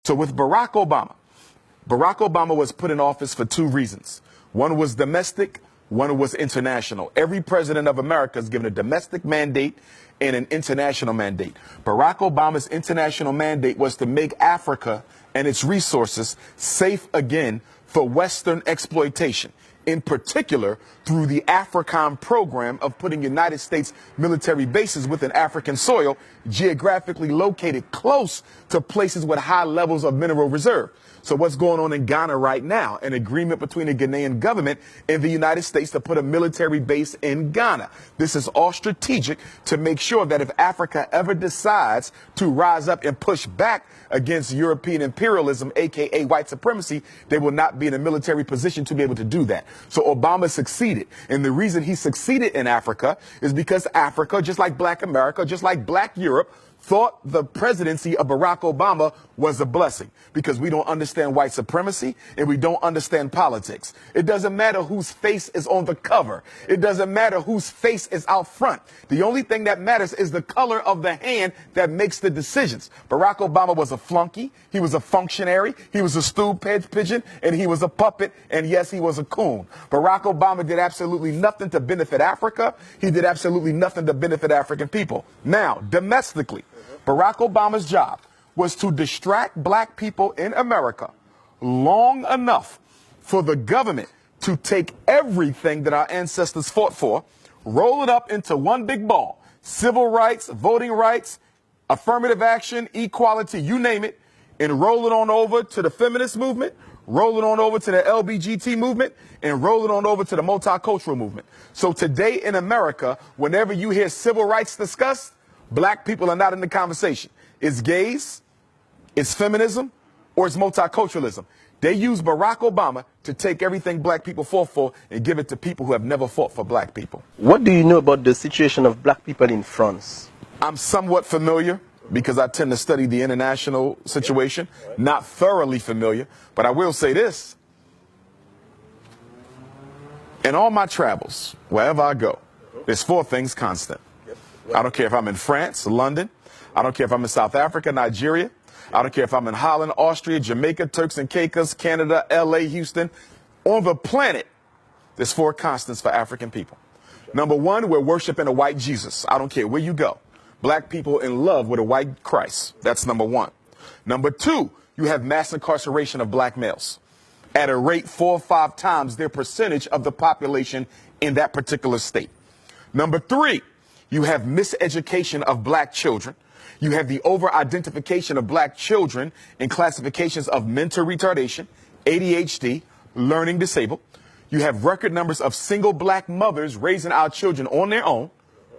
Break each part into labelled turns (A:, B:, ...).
A: So with Barack Obama was put in office for two reasons. One was domestic, one was international. Every president of America is given a domestic mandate and an international mandate. Barack Obama's international mandate was to make Africa and its resources safe again for Western exploitation, in particular through the AFRICOM program of putting United States military bases within African soil, geographically located close to places with high levels of mineral reserve. So what's going on in Ghana right now? An agreement between the Ghanaian government and the United States to put a military base in Ghana. This is all strategic to make sure that if Africa ever decides to rise up and push back against European imperialism, aka white supremacy, they will not be in a military position to be able to do that. So Obama succeeded. And the reason he succeeded in Africa is because Africa, just like Black America, just like Black Europe, thought the presidency of Barack Obama was a blessing because we don't understand white supremacy and we don't understand politics. It doesn't matter whose face is on the cover. It doesn't matter whose face is out front. The only thing that matters is the color of the hand that makes the decisions. Barack Obama was a flunky. He was a functionary. He was a stool pigeon, and he was a puppet. And yes, he was a coon. Barack Obama did absolutely nothing to benefit Africa. He did absolutely nothing to benefit African people. Now, domestically, Barack Obama's job was to distract Black people in America long enough for the government to take everything that our ancestors fought for, roll it up into one big ball: civil rights, voting rights, affirmative action, equality, you name it, and roll it on over to the feminist movement, roll it on over to the LGBT movement, and roll it on over to the multicultural movement. So today in America, whenever you hear civil rights discussed, Black people are not in the conversation. It's gays, it's feminism, or it's multiculturalism. They use Barack Obama to take everything Black people fought for and give it to people who have never fought for Black people.
B: What do you know about the situation of Black people in France?
A: I'm somewhat familiar because I tend to study the international situation. Not thoroughly familiar, but I will say this. In all my travels, wherever I go, there's four things constant. I don't care if I'm in France, London. I don't care if I'm in South Africa, Nigeria. I don't care if I'm in Holland, Austria, Jamaica, Turks and Caicos, Canada, LA, Houston. On the planet, there's four constants for African people. Number one, we're worshiping a white Jesus. I don't care where you go. Black people in love with a white Christ. That's number one. Number two, you have mass incarceration of Black males at a rate 4 or 5 times their percentage of the population in that particular state. Number three, you have miseducation of Black children. You have the over-identification of Black children in classifications of mental retardation, ADHD, learning disabled. You have record numbers of single Black mothers raising our children on their own,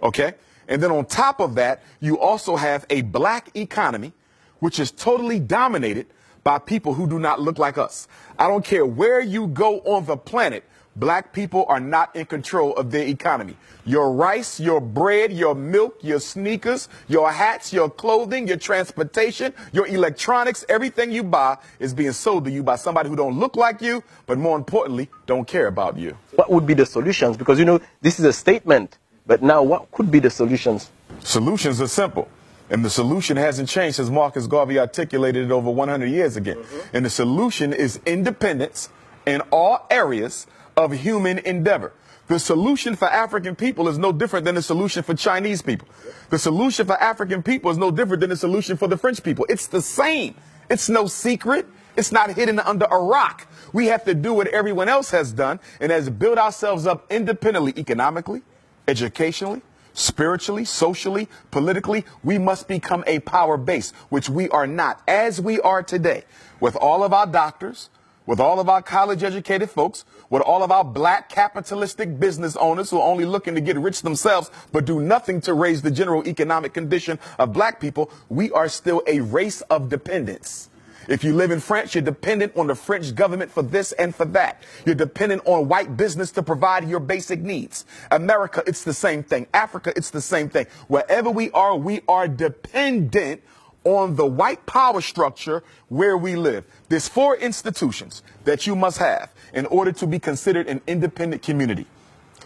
A: okay? And then on top of that, you also have a Black economy, which is totally dominated by people who do not look like us. I don't care where you go on the planet, Black people are not in control of their economy. Your rice, your bread, your milk, your sneakers, your hats, your clothing, your transportation, your electronics, everything you buy is being sold to you by somebody who don't look like you, but more importantly, don't care about you.
B: What would be the solutions? Because, you know, this is a statement, but now what could be the solutions?
A: Solutions are simple. And the solution hasn't changed since Marcus Garvey articulated it over 100 years ago. And the solution is independence in all areas of human endeavor. The solution for African people is no different than the solution for Chinese people. The solution for African people is no different than the solution for the French people. It's the same. It's no secret. It's not hidden under a rock. We have to do what everyone else has done, and as build ourselves up independently, economically, educationally, spiritually, socially, politically. We must become a power base, which we are not, as we are today, with all of our doctors, with all of our college-educated folks, with all of our Black capitalistic business owners who are only looking to get rich themselves but do nothing to raise the general economic condition of Black people. We are still a race of dependence. If you live in France, you're dependent on the French government for this and for that. You're dependent on white business to provide your basic needs. America, it's the same thing. Africa, it's the same thing. Wherever we are dependent on the white power structure where we live. There's 4 institutions that you must have in order to be considered an independent community.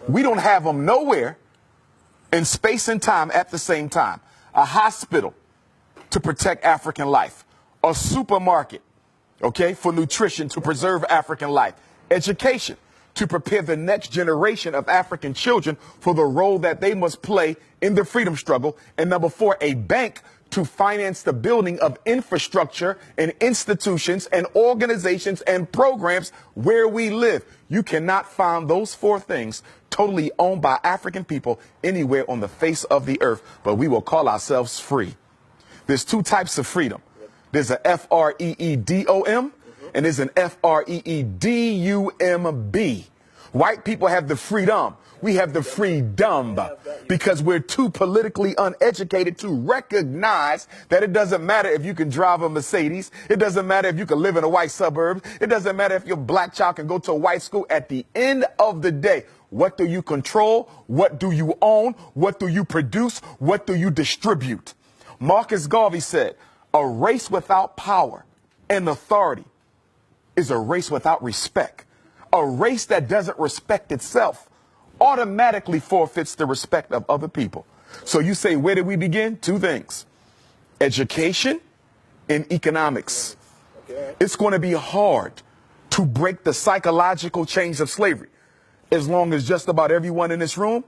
A: We don't have them nowhere in space and time at the same time. A hospital to protect African life. A supermarket, okay, for nutrition to preserve African life. Education, to prepare the next generation of African children for the role that they must play in the freedom struggle. And number 4, a bank to finance the building of infrastructure and institutions and organizations and programs where we live. You cannot find those 4 things totally owned by African people anywhere on the face of the earth, but we will call ourselves free. There's 2 types of freedom. There's a F-R-E-E-D-O-M and there's an F-R-E-E-D-U-M-B. White people have the freedom. We have the freedom because we're too politically uneducated to recognize that it doesn't matter if you can drive a Mercedes. It doesn't matter if you can live in a white suburb. It doesn't matter if your black child can go to a white school. At the end of the day, what do you control? What do you own? What do you produce? What do you distribute? Marcus Garvey said, a race without power and authority is a race without respect. A race that doesn't respect itself automatically forfeits the respect of other people. So you say, where did we begin? 2 things. Education and economics. It's going to be hard to break the psychological chains of slavery as long as just about everyone in this room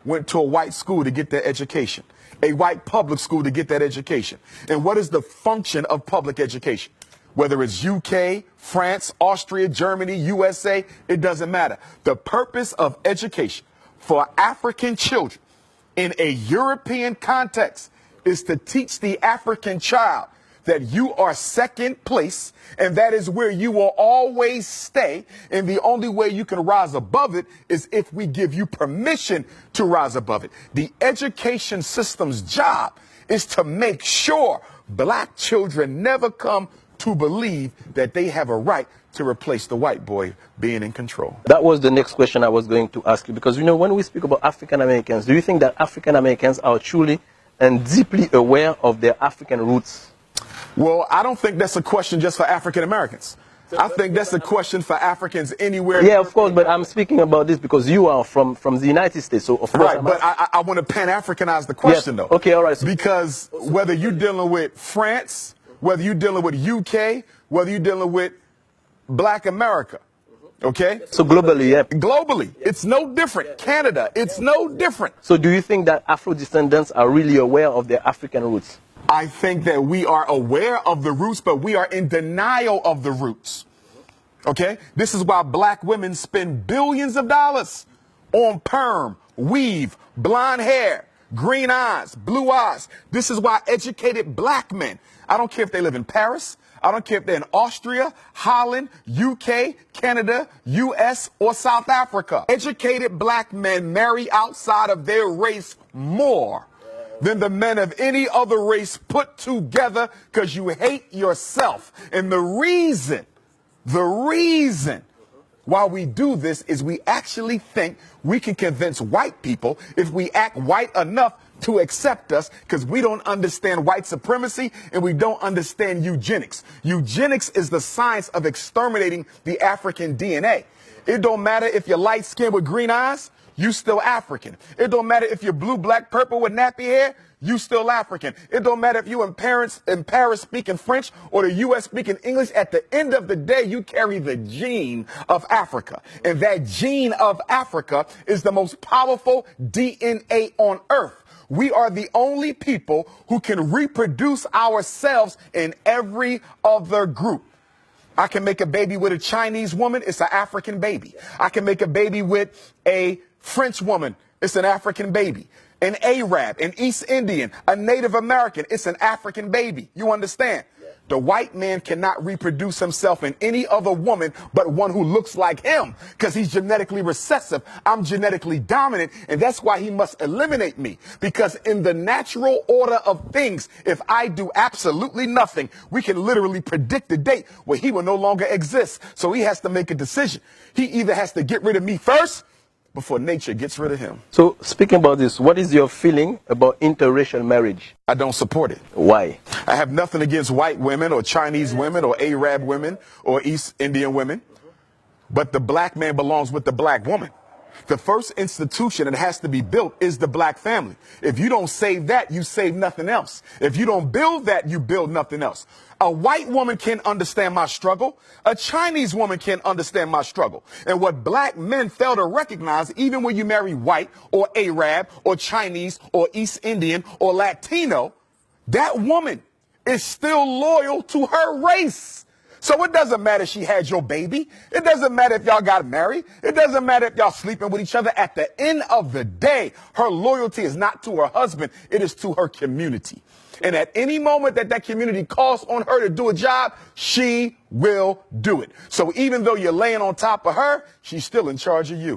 A: went to a white school to get their education, a white public school to get that education. And what is the function of public education? Whether it's UK, France, Austria, Germany, USA, it doesn't matter. The purpose of education for African children in a European context is to teach the African child that you are second place and that is where you will always stay. And the only way you can rise above it is if we give you permission to rise above it. The education system's job is to make sure black children never come to believe that they have a right to replace the white boy being in control.
B: That was the next question I was going to ask you, because, you know, when we speak about African Americans, do you think that African Americans are truly and deeply aware of their African roots?
A: Well, I don't think that's a question just for African Americans. I think that's a question for Africans anywhere.
B: Yeah, of course, but I'm speaking about this because you are from the United States, so of course.
A: Right, but I want to Pan-Africanize the question, though.
B: Okay, all right. So
A: because whether you're dealing with France, whether you're dealing with UK, whether you're dealing with Black America, okay?
B: So globally, yeah.
A: Globally, it's no different. Canada, it's no different.
B: So do you think that Afro-descendants are really aware of their African roots?
A: I think that we are aware of the roots, but we are in denial of the roots, okay? This is why black women spend billions of dollars on perm, weave, blonde hair, green eyes, blue eyes. This is why educated black men, I don't care if they live in Paris, I don't care if they're in Austria, Holland, UK, Canada, US, or South Africa. Educated black men marry outside of their race more than the men of any other race put together because you hate yourself. And the reason why we do this is we actually think we can convince white people if we act white enough to accept us, because we don't understand white supremacy and we don't understand eugenics. Eugenics is the science of exterminating the African DNA. It don't matter if you're light skinned with green eyes, you still African. It don't matter if you're blue, black, purple with nappy hair, you still African. It don't matter if you in Paris speaking French or the US speaking English. At the end of the day, you carry the gene of Africa. And that gene of Africa is the most powerful DNA on earth. We are the only people who can reproduce ourselves in every other group. I can make a baby with a Chinese woman, it's an African baby. I can make a baby with a French woman, it's an African baby. An Arab, an East Indian, a Native American, it's an African baby. You understand? The white man cannot reproduce himself in any other woman but one who looks like him, because he's genetically recessive. I'm genetically dominant, and that's why he must eliminate me. Because in the natural order of things, if I do absolutely nothing, we can literally predict the date where he will no longer exist. So he has to make a decision. He either has to get rid of me first before nature gets rid of him.
B: So speaking about this, what is your feeling about interracial marriage?
A: I don't support it.
B: Why?
A: I have nothing against white women or Chinese women or Arab women or East Indian women, but the black man belongs with the black woman. The first institution that has to be built is the black family. If you don't save that, you save nothing else. If you don't build that, you build nothing else. A white woman can understand my struggle. A Chinese woman can understand my struggle. And what black men fail to recognize, even when you marry white or Arab or Chinese or East Indian or Latino, that woman is still loyal to her race. So it doesn't matter if she had your baby. It doesn't matter if y'all got married. It doesn't matter if y'all sleeping with each other. At the end of the day, her loyalty is not to her husband. It is to her community. And at any moment that community calls on her to do a job, she will do it. So even though you're laying on top of her, she's still in charge of you.